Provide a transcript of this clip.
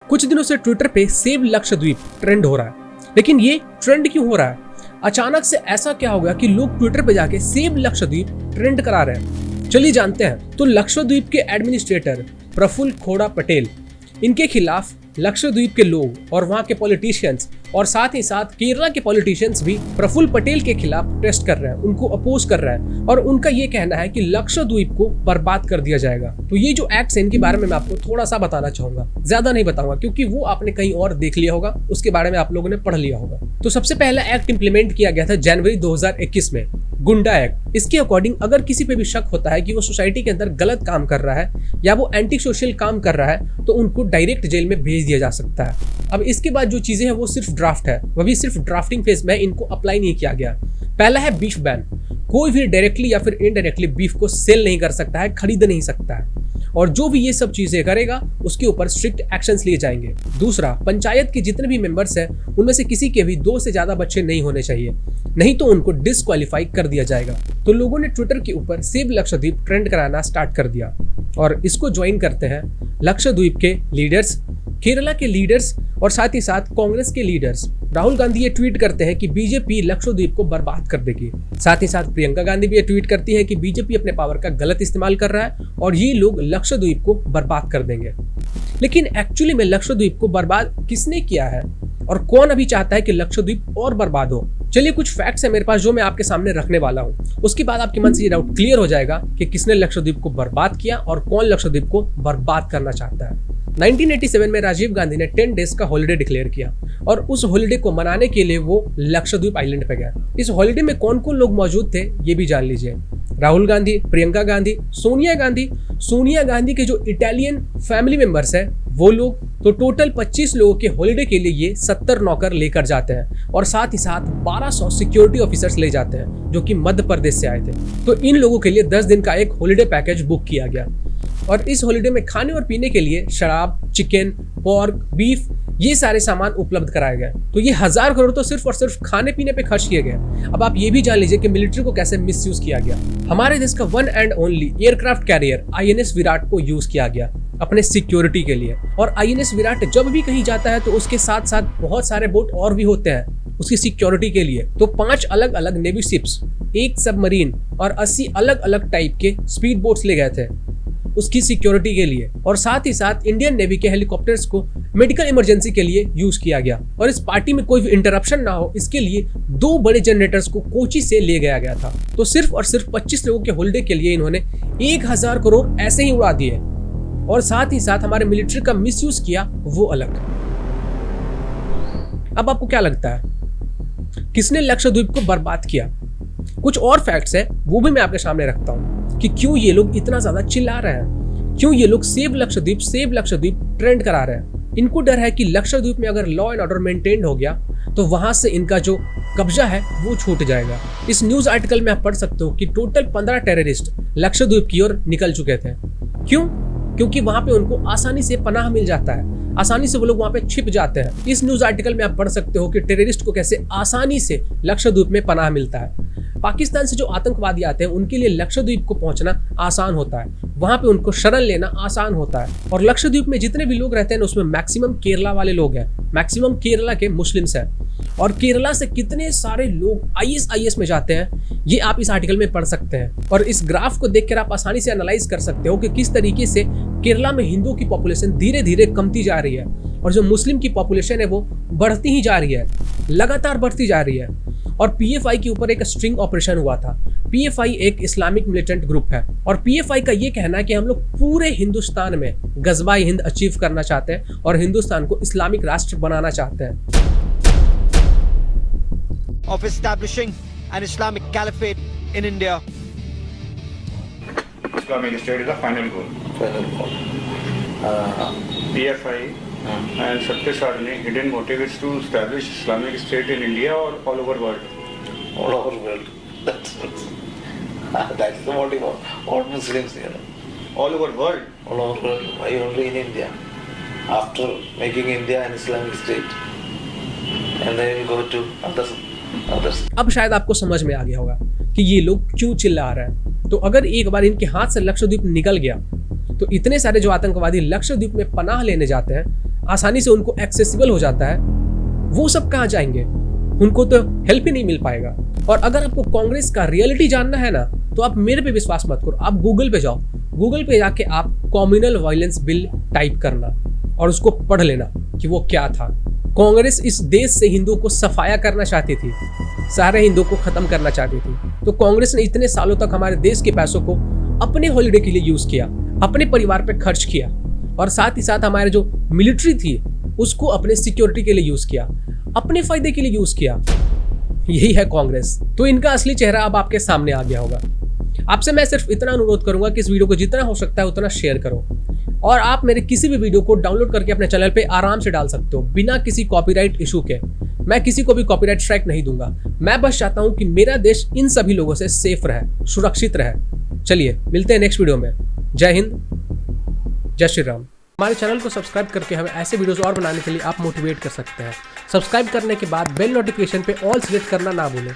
कुछ दिनों से ट्विटर पे सेव लक्षद्वीप ट्रेंड हो रहा है, लेकिन ये ट्रेंड क्यों हो रहा है? अचानक से ऐसा क्या हो गया कि लोग ट्विटर पे जाके सेव लक्षद्वीप ट्रेंड करा रहे हैं? चलिए जानते हैं। तो लक्षद्वीप के एडमिनिस्ट्रेटर प्रफुल्ल खोड़ा पटेल, इनके खिलाफ लक्षद्वीप के लोग और वहां के पॉलिटिशियंस और साथ ही साथ केरला के पॉलिटिशियंस भी प्रफुल्ल पटेल के खिलाफ प्रोटेस्ट कर रहे हैं, उनको अपोज कर रहे हैं और उनका ये कहना है कि लक्षद्वीप को बर्बाद कर दिया जाएगा। तो ये जो एक्ट्स है इनके बारे में मैं आपको थोड़ा सा बताना चाहूंगा, ज्यादा नहीं बताऊंगा क्योंकि वो आपने कहीं और देख लिया होगा, उसके बारे में आप लोगों ने पढ़ लिया होगा। तो सबसे पहला एक्ट इंप्लीमेंट किया गया था जनवरी 2021 में, गुंडा एक्ट। इसके अकॉर्डिंग अगर किसी पे भी शक होता है कि वो सोसाइटी के अंदर गलत काम कर रहा है या वो एंटी सोशल काम कर रहा है तो उनको डायरेक्ट जेल में भेज दिया जा सकता है। अब इसके बाद जो चीजें हैं वो सिर्फ ड्राफ्ट है, वह भी सिर्फ ड्राफ्टिंग फेज में, इनको अप्लाई नहीं किया गया। पहला है बीफ बैन। कोई भी डायरेक्टली या फिर इनडायरेक्टली बीफ को सेल नहीं कर सकता है, खरीद नहीं सकता है, और जो भी ये सब चीजें करेगा उसके ऊपर स्ट्रिक्ट एक्शंस लिए जाएंगे। दूसरा, पंचायत के जितने भी मेंबर्स हैं उनमें से किसी के भी 2 से ज्यादा बच्चे नहीं होने चाहिए, नहीं तो उनको डिस्क्वालीफाई कर दिया जाएगा। तो लोगों ने ट्विटर के ऊपर सेव लक्षद्वीप ट्रेंड कराना स्टार्ट कर दिया और इसको ज्वाइन करते हैं लक्षद्वीप के लीडर्स, केरला के लीडर्स और साथ ही साथ कांग्रेस के लीडर्स। राहुल गांधी ये ट्वीट करते हैं कि बीजेपी लक्षद्वीप को बर्बाद कर देगी। साथ ही साथ प्रियंका गांधी भी ये ट्वीट करती है कि बीजेपी अपने पावर का गलत इस्तेमाल कर रहा है और ये लोग लक्षद्वीप को बर्बाद कर देंगे। लेकिन एक्चुअली में लक्षद्वीप को बर्बाद किसने किया है और कौन अभी चाहता है कि लक्षद्वीप और बर्बाद हो? चलिए, कुछ फैक्ट्स है मेरे पास जो मैं आपके सामने रखने वाला हूँ, उसके बाद आपके मन से ये डाउट क्लियर हो जाएगा कि किसने लक्षद्वीप को बर्बाद किया और कौन लक्षद्वीप को बर्बाद करना चाहता है। 1987 में राजीव गांधी ने 10 डेज का हॉलिडे डिक्लेयर किया और उस हॉलिडे को मनाने के लिए वो लक्षद्वीप आइलैंड पे गया। इस हॉलिडे में कौन कौन लोग मौजूद थे ये भी जान लीजिए। राहुल गांधी, प्रियंका गांधी, सोनिया गांधी के जो इटालियन फैमिली मेंबर्स हैं वो लोग। तो टोटल 25 लोगों के हॉलिडे के लिए ये 70 नौकर लेकर जाते हैं और साथ ही साथ 1200 सिक्योरिटी ऑफिसर्स ले जाते हैं जो कि मध्य प्रदेश से आए थे। तो इन लोगों के लिए 10 दिन का एक हॉलिडे पैकेज बुक किया गया और इस हॉलिडे में खाने और पीने के लिए शराब, चिकन, पोर्क, बीफ, ये सारे सामान उपलब्ध कराए गए। तो ये 1000 करोड़ तो सिर्फ और सिर्फ खाने पीने पे खर्च किए गए। अब आप ये भी जान लीजिए कि मिलिट्री को कैसे मिसयूज किया गया। हमारे देश का one and only aircraft carrier INS Virat को यूज किया गया अपने सिक्योरिटी के लिए। और INS विराट जब भी कहीं जाता है तो उसके साथ साथ बहुत सारे बोट और भी होते हैं उसकी सिक्योरिटी के लिए। तो 5 अलग अलग नेवी शिप्स, 1 सबमरीन और 80 अलग अलग टाइप के स्पीड बोट्स ले गए थे उसकी सिक्योरिटी के लिए। और साथ ही साथ इंडियन नेवी के हेलीकॉप्टर्स को मेडिकल इमरजेंसी के लिए यूज किया गया। और इस पार्टी में कोई भी इंटरप्शन ना हो इसके लिए 2 बड़े जनरेटर्स को कोची से ले गया था। तो सिर्फ और सिर्फ 25 लोगों के हॉलिडे के लिए इन्होंने 1000 करोड़ ऐसे ही उड़ा दिए और साथ ही साथ हमारे मिलिट्री का मिसयूज किया वो अलग। अब आपको क्या लगता है किसने लक्षद्वीप को बर्बाद किया? कुछ और फैक्ट्स हैं वो भी मैं आपके सामने रखता हूं कि क्यों ये लोग इतना ज्यादा चिल्ला रहे हैं, क्यों ये लोग सेव लक्षद्वीप ट्रेंड करा रहे हैं। इनको डर है कि लक्षद्वीप में अगर लॉ एंड ऑर्डर मेंटेन हो गया तो वहां से इनका जो कब्जा है वो छूट जाएगा। इस न्यूज आर्टिकल में आप पढ़ सकते हो कि टोटल 15 टेररिस्ट लक्षद्वीप की ओर निकल चुके थे। क्यों? क्योंकि वहां पे उनको आसानी से पनाह मिल जाता है, आसानी से वो लोग वहां पे छिप जाते हैं। इस न्यूज आर्टिकल में आप पढ़ सकते हो कि टेररिस्ट को कैसे आसानी से लक्षद्वीप में पनाह मिलता है। पाकिस्तान से जो आतंकवादी आते हैं उनके लिए लक्षद्वीप को पहुंचना आसान होता है, वहां पे उनको शरण लेना आसान होता है। और लक्षद्वीप में जितने भी लोग रहते हैं उसमें मैक्सिमम केरला वाले लोग हैं, मैक्सिमम केरला के मुस्लिम्स हैं। और केरला से कितने सारे लोग IS में जाते हैं ये आप इस आर्टिकल में पढ़ सकते हैं। और इस ग्राफ को देखकर आप आसानी से एनालाइज कर सकते हो कि किस तरीके से केरला में हिंदुओं की पॉपुलेशन धीरे धीरे कमती जा रही है और जो मुस्लिम की पॉपुलेशन है वो बढ़ती ही जा रही है, लगातार बढ़ती जा रही है। और PFI के ऊपर एक स्ट्रिंग ऑपरेशन हुआ था। PFI एक इस्लामिक मिलिटेंट ग्रुप है और PFI का ये कहना है कि हम लोग पूरे हिंदुस्तान में गज़वाए हिंद अचीव करना चाहते हैं और हिंदुस्तान को इस्लामिक राष्ट्र बनाना चाहते हैं। Of establishing an Islamic caliphate in India. Islamic State is the final goal. PFI and Satya hidden motive is to establish Islamic State in India or all over world. All over world. That's the motive of all Muslims here. All over world. All over world. Why only in India? After making India an Islamic State, and then we go to others. अब शायद आपको समझ में आ गया होगा कि ये लोग क्यों चिल्ला रहे हैं। तो अगर एक बार इनके हाथ से लक्षद्वीप निकल गया तो इतने सारे जो आतंकवादी लक्षद्वीप में पनाह लेने जाते हैं आसानी से उनको एक्सेसिबल हो जाता है, वो सब कहाँ जाएंगे? उनको तो हेल्प ही नहीं मिल पाएगा। और अगर आपको कांग्रेस का रियलिटी जानना है ना, तो आप मेरे पे विश्वास मत करो, आप गूगल पे जाओ, गूगल पे जाके आप कम्युनल वायलेंस बिल टाइप करना और उसको पढ़ लेना कि वो क्या था। कांग्रेस इस देश से हिंदुओं को सफाया करना चाहती थी, सारे हिंदुओं को खत्म करना चाहती थी। तो कांग्रेस ने इतने सालों तक हमारे देश के पैसों को अपने हॉलिडे के लिए यूज किया, अपने परिवार पे खर्च किया, और साथ ही साथ हमारे जो मिलिट्री थी उसको अपने सिक्योरिटी के लिए यूज किया, अपने फायदे के लिए यूज किया। यही है कांग्रेस। तो इनका असली चेहरा अब आपके सामने आ गया होगा। आपसे मैं सिर्फ इतना अनुरोध करूंगा कि इस वीडियो को जितना हो सकता है उतना शेयर करो, और आप मेरे किसी भी वीडियो को डाउनलोड करके अपने चैनल पे आराम से डाल सकते हो बिना किसी कॉपीराइट इशू के। मैं किसी को भी कॉपीराइट स्ट्राइक नहीं दूंगा। मैं बस चाहता हूं कि मेरा देश इन सभी लोगों से सेफ रहे, सुरक्षित रहे। चलिए मिलते हैं नेक्स्ट वीडियो में। जय हिंद, जय श्री राम। हमारे चैनल को सब्सक्राइब करके हमें ऐसे वीडियोस और बनाने के लिए आप मोटिवेट कर सकते हैं। सब्सक्राइब करने के बाद बेल नोटिफिकेशन पे ऑल सिलेक्ट करना ना भूलें।